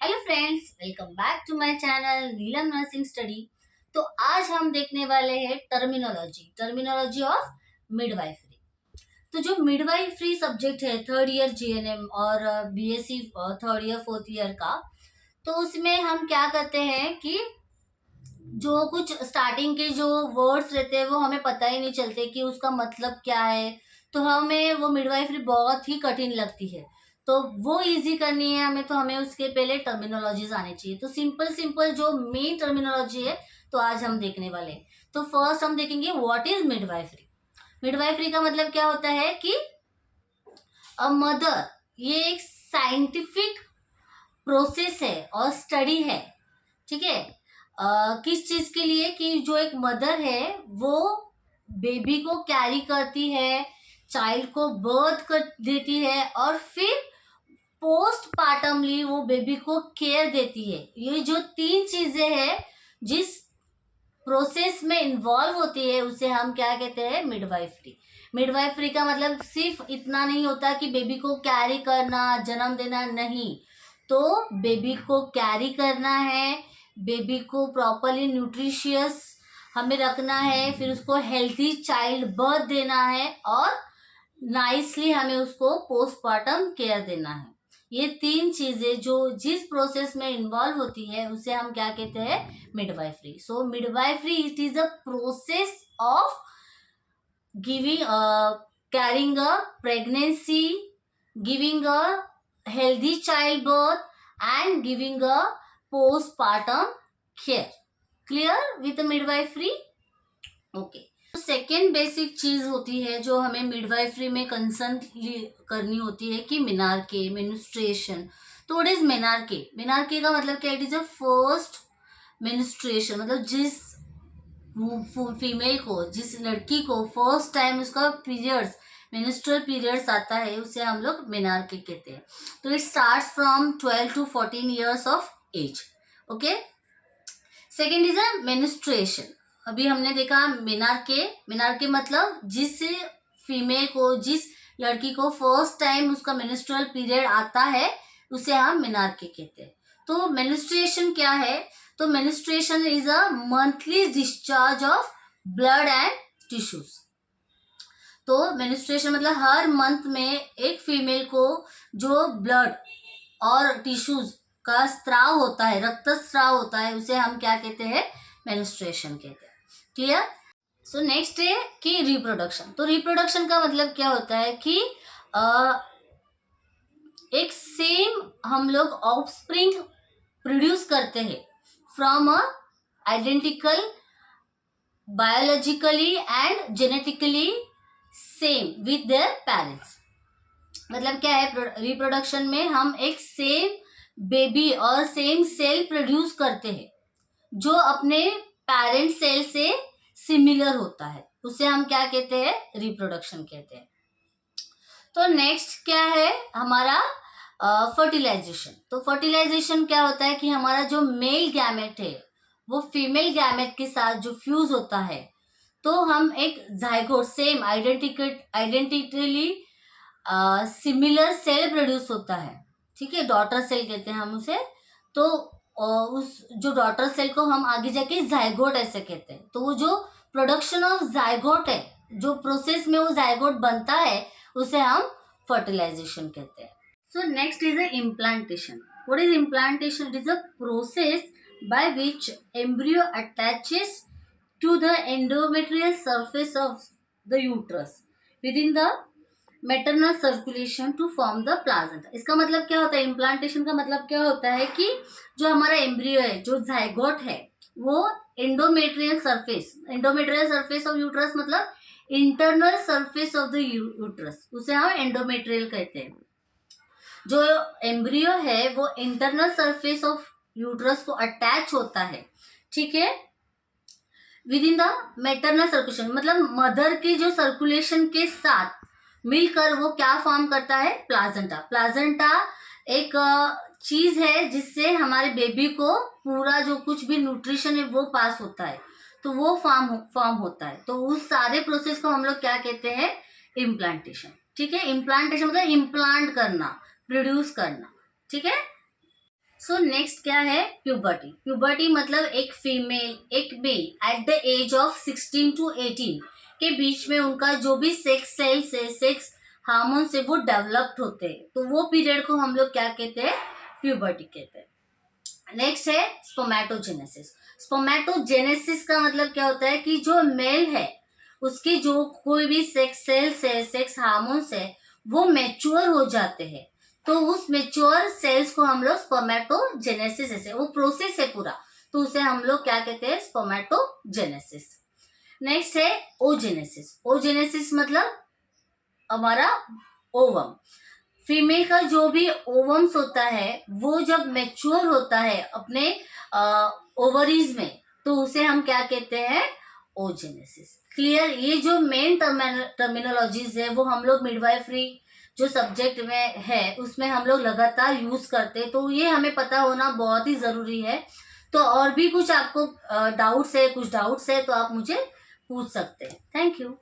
Hello friends, welcome back to my channel Neelam nursing study. तो आज हम देखने वाले हैं टर्मिनोलॉजी ऑफ मिडवाइफरी। तो जो मिडवाइफरी सब्जेक्ट है थर्ड ईयर जीएनएम और BSc third year fourth year का, तो उसमें हम क्या करते हैं कि जो कुछ स्टार्टिंग के जो वर्ड्स रहते हैं वो हमें पता ही नहीं चलते कि उसका मतलब क्या है। तो हमें वो मिडवाइफरी बहुत ही कठिन लगती है। तो वो इजी करनी है हमें, तो हमें उसके पहले टर्मिनोलॉजीज आनी चाहिए। तो सिंपल सिंपल जो मेन टर्मिनोलॉजी है तो आज हम देखने वाले हैं। तो फर्स्ट हम देखेंगे व्हाट इज मिडवाइफरी। मिडवाइफरी का मतलब क्या होता है कि अ मदर, ये एक साइंटिफिक प्रोसेस है और स्टडी है। ठीक है। किस चीज के लिए कि जो एक मदर है वो बेबी को कैरी करती है, चाइल्ड को बर्थ कर देती है और फिर पोस्ट पार्टमली वो बेबी को केयर देती है। ये जो तीन चीजें हैं जिस प्रोसेस में इन्वॉल्व होती है उसे हम क्या कहते हैं, मिडवाइफरी। मिडवाइफरी का मतलब सिर्फ इतना नहीं होता कि बेबी को कैरी करना, जन्म देना, नहीं। तो बेबी को कैरी करना है, बेबी को प्रॉपरली न्यूट्रिशियस हमें रखना है, फिर उसको हेल्थी चाइल्ड बर्थ देना है और नाइसली हमें उसको पोस्टमार्टम केयर देना है। ये तीन चीजें जो जिस प्रोसेस में इन्वॉल्व होती है उसे हम क्या कहते हैं, midwifery. So midwifery it is a process of giving carrying a pregnancy, giving a healthy childbirth and giving a postpartum care. Clear with the midwifery? Okay. तो सेकेंड बेसिक चीज होती है जो हमें मिडवाइफरी में कंसर्न करनी होती है कि मेनार्के, मेन्स्ट्रुएशन। तो व्हाट इज मेनार्के? मेनार्के का मतलब क्या? It is a first menstruation, मतलब जिस फीमेल को, जिस लड़की को फर्स्ट टाइम उसका पीरियड्स, मेंस्ट्रुअल पीरियड्स आता है उसे हम लोग मेनार्के कहते हैं। तो it starts from 12 to 14 years of age. Okay. Second is a menstruation. अभी हमने देखा मेनार्के। मेनार्के मतलब जिस फीमेल को, जिस लड़की को फर्स्ट टाइम उसका मेंस्ट्रुअल पीरियड आता है उसे हम मेनार्के कहते हैं। तो मेंस्ट्रुएशन क्या है? तो menstruation is a monthly discharge of blood and tissues. तो मेंस्ट्रुएशन मतलब हर मंथ में एक फीमेल को जो ब्लड और टिश्यूज का स्त्राव होता है, रक्त स्त्राव होता है, उसे हम क्या कहते हैं, मेंस्ट्रुएशन कहते हैं। क्लियर? सो नेक्स्ट है कि रिप्रोडक्शन। तो रिप्रोडक्शन का मतलब क्या होता है कि एक सेम हम लोग ऑफस्प्रिंग प्रोड्यूस करते हैं from a identical, biologically and genetically same with their parents. मतलब क्या है, रिप्रोडक्शन में हम एक सेम बेबी और सेम सेल प्रोड्यूस करते हैं जो अपने पेरेंट सेल से सिमिलर होता है, उसे हम क्या कहते हैं, रिप्रोडक्शन कहते हैं। तो नेक्स्ट क्या है हमारा, फर्टिलाइजेशन। तो फर्टिलाइजेशन क्या होता है कि हमारा जो मेल गैमेट है वो फीमेल गैमेट के साथ जो फ्यूज होता है, तो हम एक zygote, same identically similar cell produce होता है। ठीक है, डॉटर सेल कहते हैं हम उसे। तो उस जो डॉटर सेल को हम आगे जाके जाइगोट ऐसे कहते हैं। तो वो जो प्रोडक्शन ऑफ जाइगोट है, जो प्रोसेस में वो जाइगोट बनता है, उसे हम फर्टिलाइजेशन कहते हैं। So next is a implantation. What is implantation? It is a process by which embryo attaches to the endometrial surface of the uterus within the maternal circulation to form the placenta। इसका मतलब क्या होता है, implantation का मतलब क्या होता है कि जो हमारा एम्ब्रियो है, जो जाइगोट है, वो एंडोमेट्रियल सरफेस ऑफ यूट्रस मतलब internal surface of the uterus, उसे हम एंडोमेट्रियल कहते हैं। जो एम्ब्रियो है वो इंटरनल सरफेस ऑफ यूट्रस को अटैच होता है। ठीक है, with in the maternal circulation, मतलब मदर के जो सर्कुलेशन के साथ मिलकर वो क्या फॉर्म करता है, प्लाजेंटा। प्लाजेंटा एक चीज है जिससे हमारे बेबी को पूरा जो कुछ भी न्यूट्रिशन है वो पास होता है, तो वो फॉर्म होता है। तो उस सारे प्रोसेस को हम लोग क्या कहते हैं, इम्प्लांटेशन। ठीक है, इम्प्लांटेशन मतलब इम्प्लांट करना, प्रोड्यूस करना। ठीक है। सो नेक्स्ट क्या है, प्यूबर्टी। प्यूबर्टी मतलब एक फीमेल एक male at the age of 16 to 18 के बीच में उनका जो भी सेक्स सेल्स है, सेक्स हार्मोन से वो डेवलप्ड होते हैं, तो वो पीरियड को हम लोग क्या कहते हैं, प्यूबर्टी कहते हैं। नेक्स्ट है स्पोमैटोजेनेसिस। स्पोमैटोजेनेसिस का मतलब क्या होता है कि जो मेल है उसकी जो कोई भी सेक्स सेल्स है, सेक्स हार्मोन्स है, वो मैच्योर हो जाते हैं, तो उस मेच्योर सेल्स को हम लोग स्पर्मेटोजेनेसिस, ऐसे वो प्रोसेस है पूरा, तो उसे हम लोग क्या कहते हैं, स्पर्मेटोजेनेसिस। नेक्स्ट है ओजेनेसिस। ओजेनेसिस मतलब हमारा ओवम, फीमेल का जो भी ओवम्स होता है वो जब मैच्योर होता है अपने ओवरीज में, तो उसे हम क्या कहते हैं, ओजेनेसिस। क्लियर। ये जो मेन टर्मिनोलॉजीज है वो हम लोग मिडवाइफरी जो सब्जेक्ट में है उसमें हम लोग लगातार यूज करते हैं, तो ये हमें पता होना बहुत ही जरूरी है। तो और भी कुछ आपको डाउट्स है, कुछ डाउट्स है तो आप मुझे पूछ सकते हैं। Thank you.